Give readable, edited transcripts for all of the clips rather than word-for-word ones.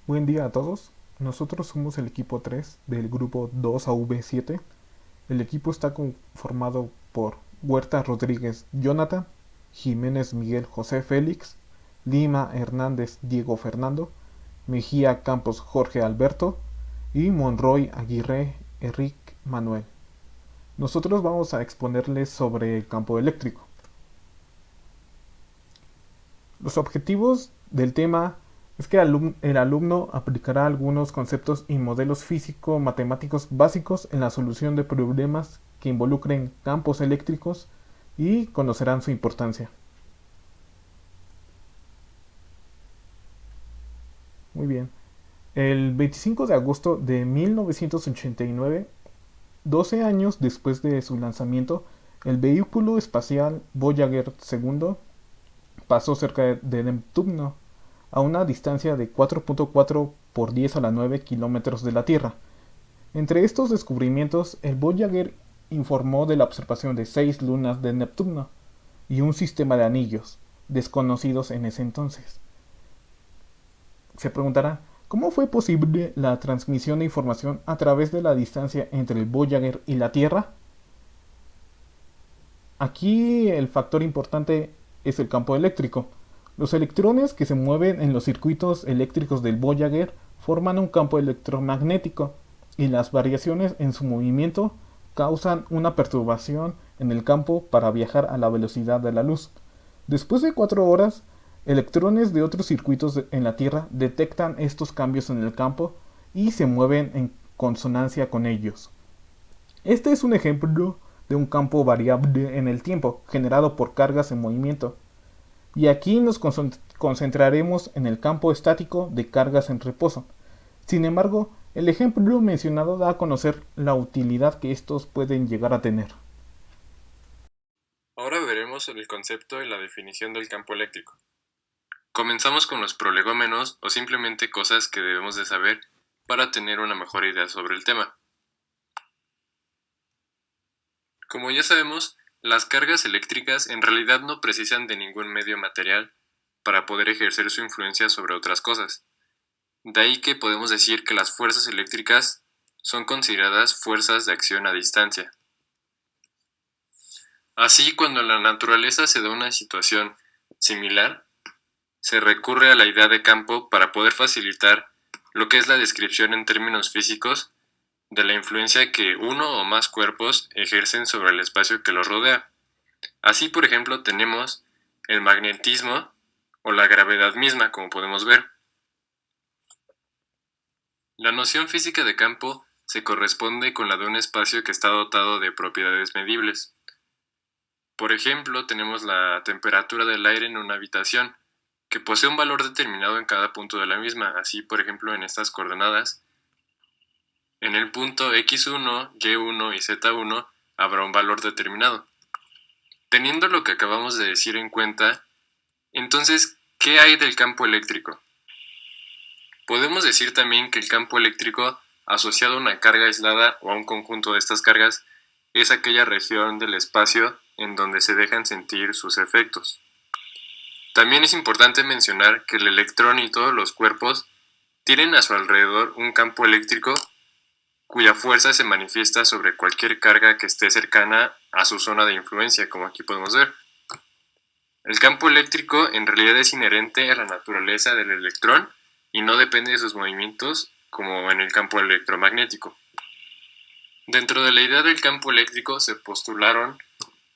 Buen día a todos. Nosotros somos el equipo 3 del grupo 2AV7. El equipo está conformado por Huerta Rodríguez Jonathan, Jiménez Miguel José Félix, Lima Hernández Diego Fernando, Mejía Campos Jorge Alberto y Monroy Aguirre Enric Manuel. Nosotros vamos a exponerles sobre el campo eléctrico. Los objetivos del tema es que el alumno aplicará algunos conceptos y modelos físico-matemáticos básicos en la solución de problemas que involucren campos eléctricos y conocerán su importancia. Muy bien. El 25 de agosto de 1989, 12 años después de su lanzamiento, el vehículo espacial Voyager 2 pasó cerca de Neptuno, a una distancia de 4.4 por 10 a la 9 kilómetros de la Tierra. Entre estos descubrimientos, el Voyager informó de la observación de 6 lunas de Neptuno y un sistema de anillos, desconocidos en ese entonces. Se preguntará, ¿cómo fue posible la transmisión de información a través de la distancia entre el Voyager y la Tierra? Aquí el factor importante es el campo eléctrico. Los electrones que se mueven en los circuitos eléctricos del Voyager forman un campo electromagnético y las variaciones en su movimiento causan una perturbación en el campo para viajar a la velocidad de la luz. Después de 4 horas, electrones de otros circuitos en la Tierra detectan estos cambios en el campo y se mueven en consonancia con ellos. Este es un ejemplo de un campo variable en el tiempo, generado por cargas en movimiento. Y aquí nos concentraremos en el campo estático de cargas en reposo. Sin embargo, el ejemplo mencionado da a conocer la utilidad que estos pueden llegar a tener. Ahora veremos el concepto y la definición del campo eléctrico. Comenzamos con los prolegómenos o simplemente cosas que debemos de saber para tener una mejor idea sobre el tema. Como ya sabemos, las cargas eléctricas en realidad no precisan de ningún medio material para poder ejercer su influencia sobre otras cosas. De ahí que podemos decir que las fuerzas eléctricas son consideradas fuerzas de acción a distancia. Así, cuando en la naturaleza se da una situación similar, se recurre a la idea de campo para poder facilitar lo que es la descripción en términos físicos de la influencia que uno o más cuerpos ejercen sobre el espacio que los rodea. Así, por ejemplo, tenemos el magnetismo o la gravedad misma, como podemos ver. La noción física de campo se corresponde con la de un espacio que está dotado de propiedades medibles. Por ejemplo, tenemos la temperatura del aire en una habitación, que posee un valor determinado en cada punto de la misma. Así, por ejemplo, en estas coordenadas, en el punto x1, y1 y z1 habrá un valor determinado. Teniendo lo que acabamos de decir en cuenta, entonces, ¿qué hay del campo eléctrico? Podemos decir también que el campo eléctrico asociado a una carga aislada o a un conjunto de estas cargas es aquella región del espacio en donde se dejan sentir sus efectos. También es importante mencionar que el electrón y todos los cuerpos tienen a su alrededor un campo eléctrico cuya fuerza se manifiesta sobre cualquier carga que esté cercana a su zona de influencia, como aquí podemos ver. El campo eléctrico en realidad es inherente a la naturaleza del electrón y no depende de sus movimientos como en el campo electromagnético. Dentro de la idea del campo eléctrico se postularon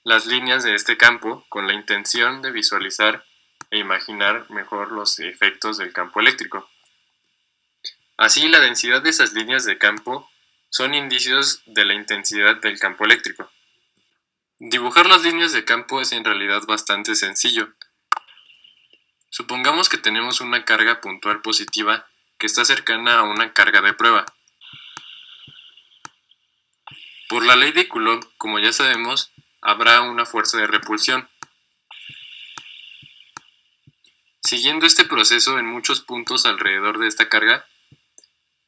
las líneas de este campo con la intención de visualizar e imaginar mejor los efectos del campo eléctrico. Así, la densidad de esas líneas de campo son indicios de la intensidad del campo eléctrico. Dibujar las líneas de campo es en realidad bastante sencillo. Supongamos que tenemos una carga puntual positiva que está cercana a una carga de prueba. Por la ley de Coulomb, como ya sabemos, habrá una fuerza de repulsión. Siguiendo este proceso en muchos puntos alrededor de esta carga,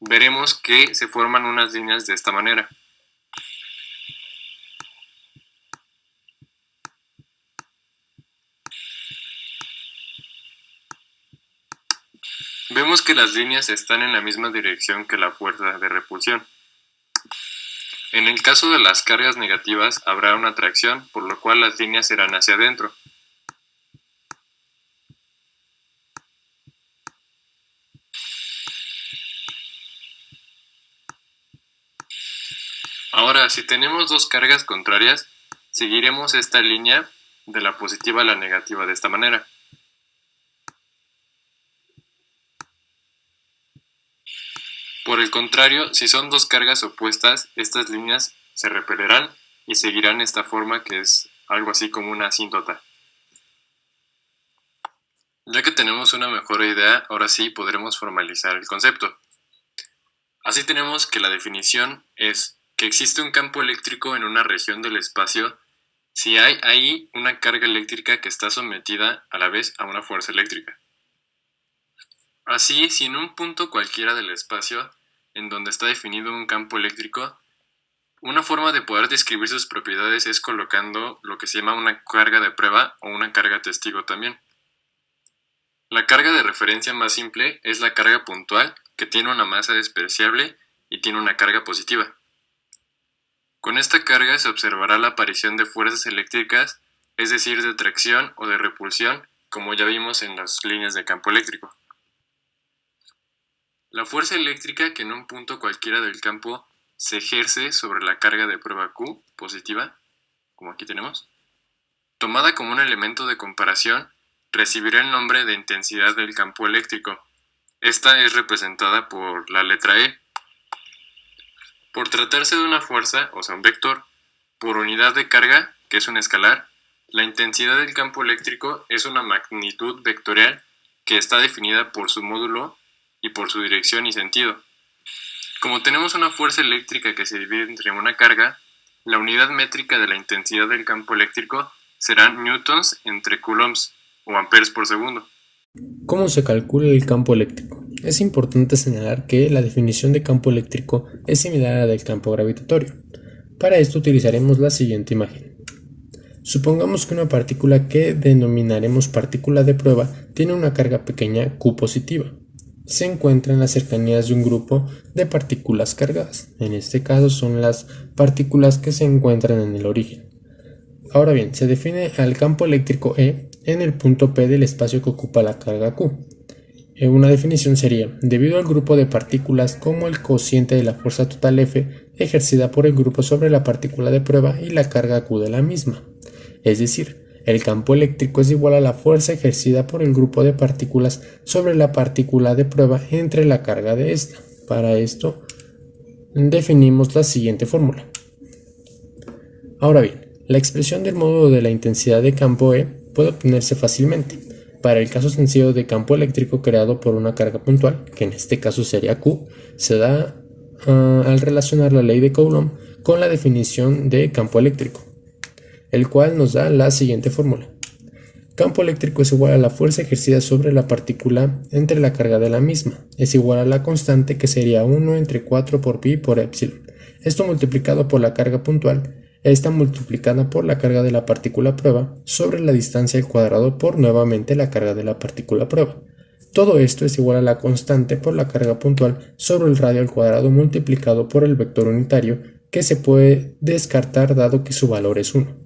veremos que se forman unas líneas de esta manera. Vemos que las líneas están en la misma dirección que la fuerza de repulsión. En el caso de las cargas negativas habrá una atracción, por lo cual las líneas serán hacia adentro. Ahora, si tenemos dos cargas contrarias, seguiremos esta línea de la positiva a la negativa de esta manera. Por el contrario, si son dos cargas opuestas, estas líneas se repelerán y seguirán esta forma que es algo así como una asíntota. Ya que tenemos una mejor idea, ahora sí podremos formalizar el concepto. Así tenemos que la definición es que existe un campo eléctrico en una región del espacio si hay ahí una carga eléctrica que está sometida a la vez a una fuerza eléctrica. Así, si en un punto cualquiera del espacio en donde está definido un campo eléctrico, una forma de poder describir sus propiedades es colocando lo que se llama una carga de prueba o una carga testigo también. La carga de referencia más simple es la carga puntual, que tiene una masa despreciable y tiene una carga positiva. Con esta carga se observará la aparición de fuerzas eléctricas, es decir, de tracción o de repulsión, como ya vimos en las líneas de campo eléctrico. La fuerza eléctrica que en un punto cualquiera del campo se ejerce sobre la carga de prueba Q positiva, como aquí tenemos, tomada como un elemento de comparación, recibirá el nombre de intensidad del campo eléctrico. Esta es representada por la letra E. Por tratarse de una fuerza, o sea un vector, por unidad de carga, que es un escalar, la intensidad del campo eléctrico es una magnitud vectorial que está definida por su módulo y por su dirección y sentido. Como tenemos una fuerza eléctrica que se divide entre una carga, la unidad métrica de la intensidad del campo eléctrico serán newtons entre coulombs o amperes por segundo. ¿Cómo se calcula el campo eléctrico? Es importante señalar que la definición de campo eléctrico es similar a la del campo gravitatorio. Para esto utilizaremos la siguiente imagen. Supongamos que una partícula que denominaremos partícula de prueba tiene una carga pequeña Q positiva. Se encuentra en las cercanías de un grupo de partículas cargadas. En este caso son las partículas que se encuentran en el origen. Ahora bien, se define al campo eléctrico E en el punto P del espacio que ocupa la carga Q. Una definición sería, debido al grupo de partículas como el cociente de la fuerza total F ejercida por el grupo sobre la partícula de prueba y la carga Q de la misma. Es decir, el campo eléctrico es igual a la fuerza ejercida por el grupo de partículas sobre la partícula de prueba entre la carga de esta. Para esto, definimos la siguiente fórmula. Ahora bien, la expresión del módulo de la intensidad de campo E puede obtenerse fácilmente. Para el caso sencillo de campo eléctrico creado por una carga puntual, que en este caso sería Q, se da al relacionar la ley de Coulomb con la definición de campo eléctrico, el cual nos da la siguiente fórmula. Campo eléctrico es igual a la fuerza ejercida sobre la partícula entre la carga de la misma, es igual a la constante que sería 1 entre 4 por pi por epsilon. Esto multiplicado por la carga puntual, esta multiplicada por la carga de la partícula prueba sobre la distancia al cuadrado por nuevamente la carga de la partícula prueba. Todo esto es igual a la constante por la carga puntual sobre el radio al cuadrado multiplicado por el vector unitario, que se puede descartar dado que su valor es 1.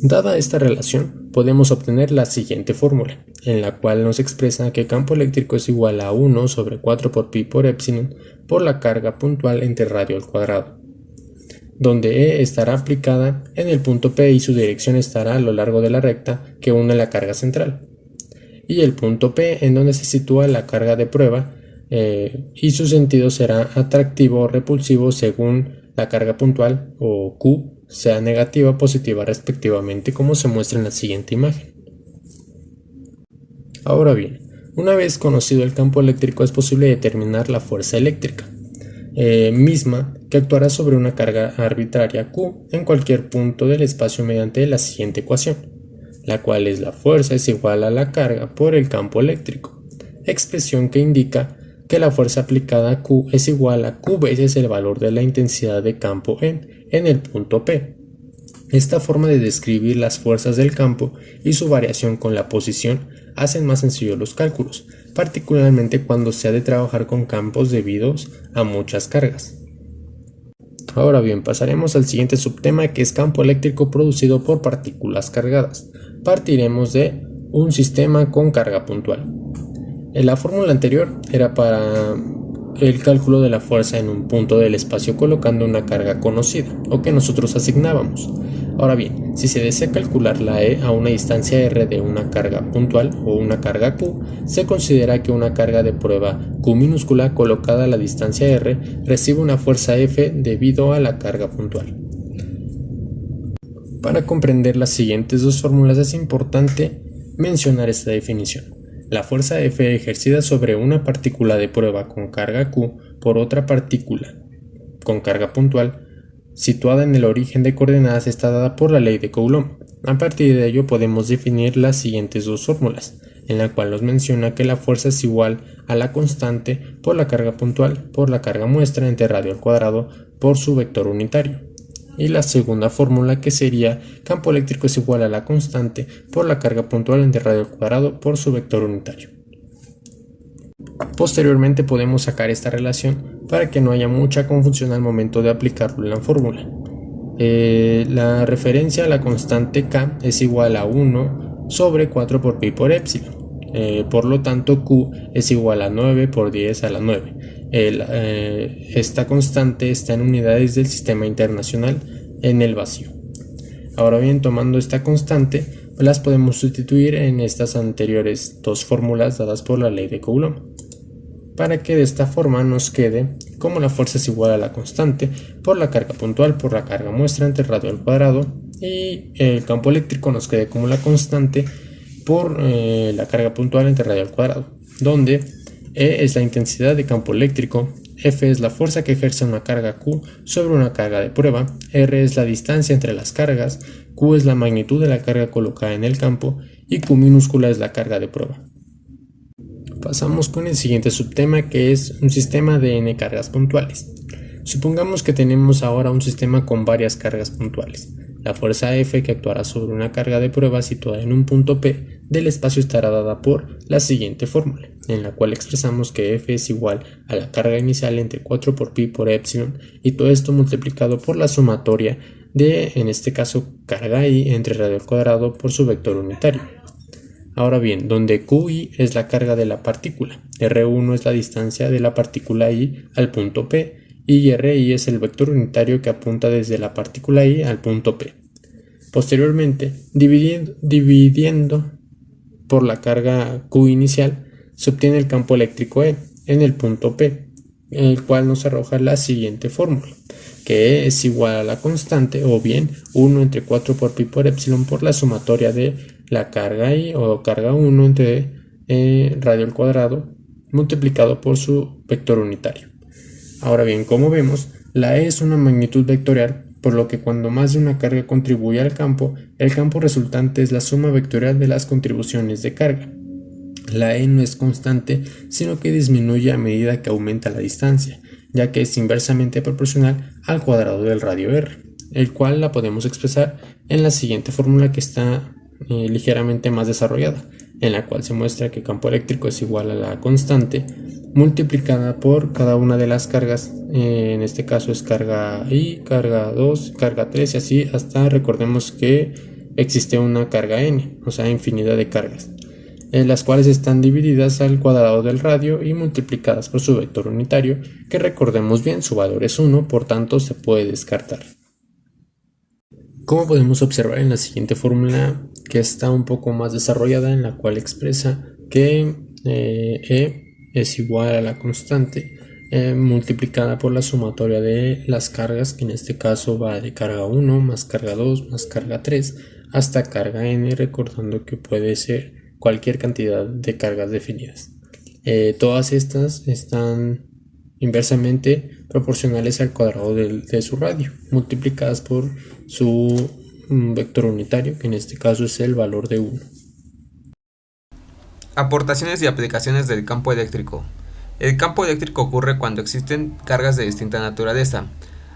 Dada esta relación, podemos obtener la siguiente fórmula, en la cual nos expresa que campo eléctrico es igual a 1 sobre 4 por pi por epsilon por la carga puntual entre radio al cuadrado, donde E estará aplicada en el punto P y su dirección estará a lo largo de la recta que une la carga central, y el punto P en donde se sitúa la carga de prueba y su sentido será atractivo o repulsivo según la carga puntual o Q sea negativa o positiva respectivamente, como se muestra en la siguiente imagen. Ahora bien, una vez conocido el campo eléctrico es posible determinar la fuerza eléctrica, misma que actuará sobre una carga arbitraria Q en cualquier punto del espacio mediante la siguiente ecuación, la cual es la fuerza es igual a la carga por el campo eléctrico, expresión que indica que la fuerza aplicada a Q es igual a Q veces el valor de la intensidad de campo en el punto P. Esta forma de describir las fuerzas del campo y su variación con la posición hacen más sencillos los cálculos. particularmente cuando se ha de trabajar con campos debidos a muchas cargas. Ahora bien, pasaremos al siguiente subtema, que es campo eléctrico producido por partículas cargadas. Partiremos de un sistema con carga puntual. En la fórmula anterior era para el cálculo de la fuerza en un punto del espacio colocando una carga conocida o que nosotros asignábamos. Ahora bien, si se desea calcular la E a una distancia R de una carga puntual o una carga Q, se considera que una carga de prueba Q minúscula colocada a la distancia R recibe una fuerza F debido a la carga puntual. Para comprender las siguientes dos fórmulas es importante mencionar esta definición. La fuerza F ejercida sobre una partícula de prueba con carga Q por otra partícula con carga puntual situada en el origen de coordenadas está dada por la ley de Coulomb. A partir de ello podemos definir las siguientes dos fórmulas, en la cual nos menciona que la fuerza es igual a la constante por la carga puntual por la carga muestra entre radio al cuadrado por su vector unitario. Y la segunda fórmula, que sería campo eléctrico es igual a la constante por la carga puntual entre radio al cuadrado por su vector unitario. Posteriormente podemos sacar esta relación para que no haya mucha confusión al momento de aplicarlo en la fórmula. La referencia a la constante K es igual a 1 sobre 4 por pi por epsilon. Por lo tanto, Q es igual a 9 por 10 a la 9. Esta constante está en unidades del sistema internacional en el vacío. Ahora bien, tomando esta constante, las podemos sustituir en estas anteriores dos fórmulas dadas por la ley de Coulomb, para que de esta forma nos quede como la fuerza es igual a la constante por la carga puntual por la carga muestra entre radio al cuadrado, y el campo eléctrico nos quede como la constante por la carga puntual entre radio al cuadrado, donde E es la intensidad de campo eléctrico, F es la fuerza que ejerce una carga Q sobre una carga de prueba, R es la distancia entre las cargas, Q es la magnitud de la carga colocada en el campo y Q minúscula es la carga de prueba. Pasamos con el siguiente subtema, que es un sistema de n cargas puntuales. Supongamos que tenemos ahora un sistema con varias cargas puntuales. La fuerza F que actuará sobre una carga de prueba situada en un punto P del espacio estará dada por la siguiente fórmula, en la cual expresamos que F es igual a la carga inicial entre 4 por pi por epsilon y todo esto multiplicado por la sumatoria de, en este caso, carga I entre radio al cuadrado por su vector unitario. Ahora bien, donde QI es la carga de la partícula, R1 es la distancia de la partícula I al punto P y RI es el vector unitario que apunta desde la partícula I al punto P. Posteriormente, dividiendo por la carga Q inicial, se obtiene el campo eléctrico E en el punto P, el cual nos arroja la siguiente fórmula, que E es igual a la constante, o bien 1 entre 4 por pi por epsilon por la sumatoria de la carga I o carga 1 entre radio al cuadrado multiplicado por su vector unitario. Ahora bien, como vemos, la E es una magnitud vectorial, por lo que cuando más de una carga contribuye al campo, el campo resultante es la suma vectorial de las contribuciones de carga. La E no es constante, sino que disminuye a medida que aumenta la distancia, ya que es inversamente proporcional al cuadrado del radio R, el cual la podemos expresar en la siguiente fórmula, que está ligeramente más desarrollada, en la cual se muestra que el campo eléctrico es igual a la constante multiplicada por cada una de las cargas, en este caso es carga I, carga 2, carga 3 y así hasta, recordemos que existe una carga n, o sea infinidad de cargas, las cuales están divididas al cuadrado del radio y multiplicadas por su vector unitario, que recordemos bien su valor es 1, por tanto se puede descartar. Como podemos observar en la siguiente fórmula, que está un poco más desarrollada, en la cual expresa que E es igual a la constante multiplicada por la sumatoria de las cargas, que en este caso va de carga 1 más carga 2 más carga 3 hasta carga n, recordando que puede ser cualquier cantidad de cargas definidas. Todas estas están inversamente proporcionales al cuadrado de su radio, multiplicadas por su vector unitario, que en este caso es el valor de 1. Aportaciones y aplicaciones del campo eléctrico. El campo eléctrico ocurre cuando existen cargas de distinta naturaleza.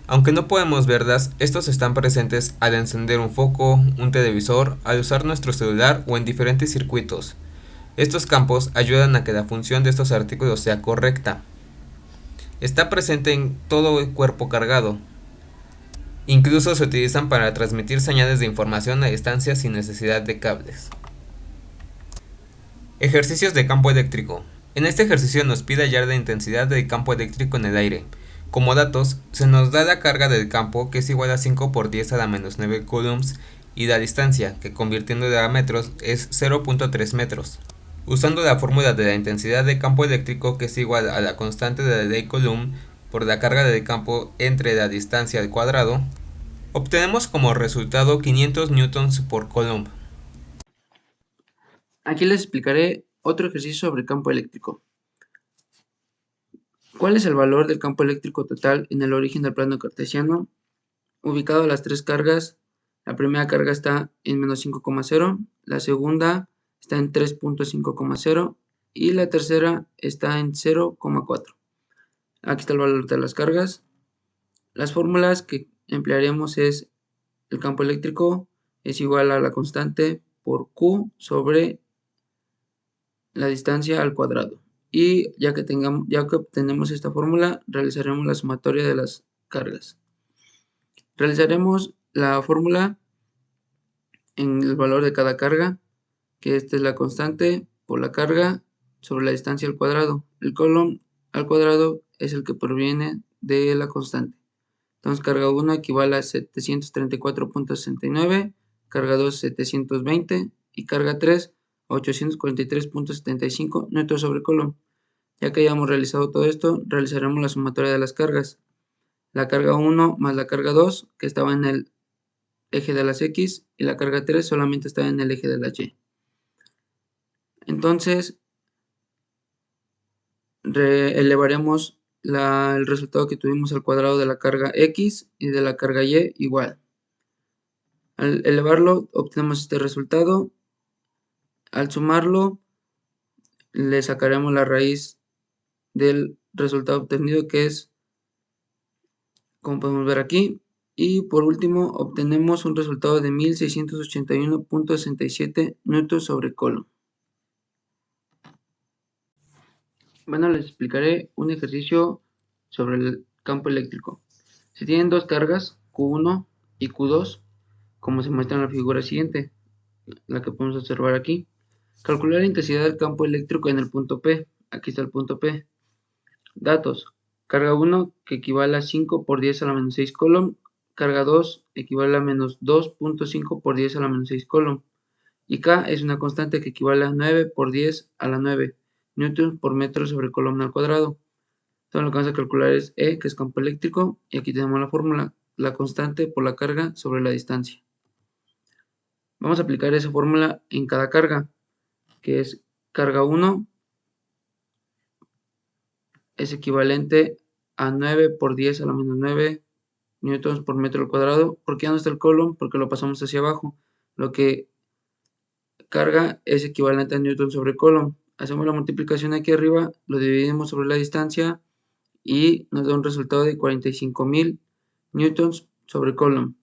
Aunque no podemos verlas, estos están presentes al encender un foco, un televisor, al usar nuestro celular o en diferentes circuitos. Estos campos ayudan a que la función de estos artículos sea correcta. Está presente en todo el cuerpo cargado. Incluso se utilizan para transmitir señales de información a distancia sin necesidad de cables. Ejercicios de campo eléctrico. En este ejercicio nos pide hallar la intensidad del campo eléctrico en el aire. Como datos, se nos da la carga del campo, que es igual a 5 por 10 a la menos 9 coulombs, y la distancia, que convirtiéndola a metros es 0.3 metros. Usando la fórmula de la intensidad de campo eléctrico, que es igual a la constante de la ley Coulomb por la carga del campo entre la distancia al cuadrado, obtenemos como resultado 500 newtons por coulomb. Aquí les explicaré otro ejercicio sobre campo eléctrico. ¿Cuál es el valor del campo eléctrico total en el origen del plano cartesiano? Ubicado las tres cargas, la primera carga está en menos 5,0, la segunda está en 3.5,0 y la tercera está en 0,4. Aquí está el valor de las cargas. Las fórmulas que emplearemos es el campo eléctrico es igual a la constante por Q sobre la distancia al cuadrado. Y ya que obtenemos esta fórmula, realizaremos la sumatoria de las cargas. Realizaremos la fórmula en el valor de cada carga, que esta es la constante por la carga sobre la distancia al cuadrado. El coulomb al cuadrado es el que proviene de la constante. Entonces carga 1 equivale a 734.69, carga 2 720 y carga 3 843.75 newtons sobre coulomb. Ya que hayamos realizado todo esto, realizaremos la sumatoria de las cargas. La carga 1 más la carga 2, que estaba en el eje de las X, y la carga 3 solamente estaba en el eje de las Y. Entonces, elevaremos el resultado que tuvimos al cuadrado de la carga X y de la carga Y igual. Al elevarlo, obtenemos este resultado. Al sumarlo, le sacaremos la raíz del resultado obtenido, que es, como podemos ver aquí, y por último obtenemos un resultado de 1681.67 newtons sobre coulomb. Bueno, les explicaré un ejercicio sobre el campo eléctrico. Se tienen dos cargas, Q1 y Q2, como se muestra en la figura siguiente, la que podemos observar aquí. Calcular la intensidad del campo eléctrico en el punto P. Aquí está el punto P. Datos. Carga 1, que equivale a 5 por 10 a la menos 6 coulomb. Carga 2 equivale a menos 2.5 por 10 a la menos 6 coulomb. Y K es una constante que equivale a 9 por 10 a la 9 newton por metro sobre coulomb al cuadrado. Entonces lo que vamos a calcular es E, que es campo eléctrico, y aquí tenemos la fórmula, la constante por la carga sobre la distancia. Vamos a aplicar esa fórmula en cada carga, que es carga 1 es equivalente a 9 por 10 a la menos 9 newtons por metro al cuadrado. ¿Por qué ya no está el coulomb? Porque lo pasamos hacia abajo. Lo que carga es equivalente a newton sobre coulomb. Hacemos la multiplicación aquí arriba, lo dividimos sobre la distancia y nos da un resultado de 45.000 newtons sobre coulomb.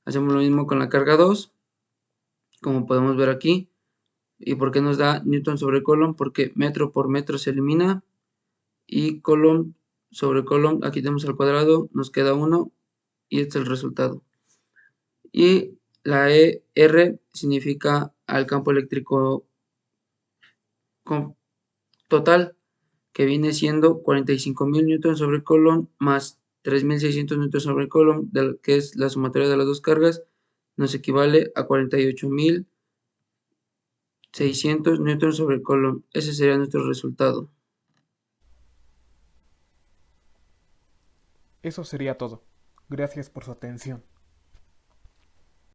Hacemos lo mismo con la carga 2, como podemos ver aquí. ¿Y por qué nos da newton sobre coulomb? Porque metro por metro se elimina y coulomb sobre coulomb, aquí tenemos al cuadrado, nos queda 1 y este es el resultado. Y la R significa al campo eléctrico total, que viene siendo 45.000 newtons sobre coulomb más 3.600 newtons sobre coulomb, que es la sumatoria de las dos cargas, nos equivale a 48.600 newtons sobre coulomb. Ese sería nuestro resultado. Eso sería todo. Gracias por su atención.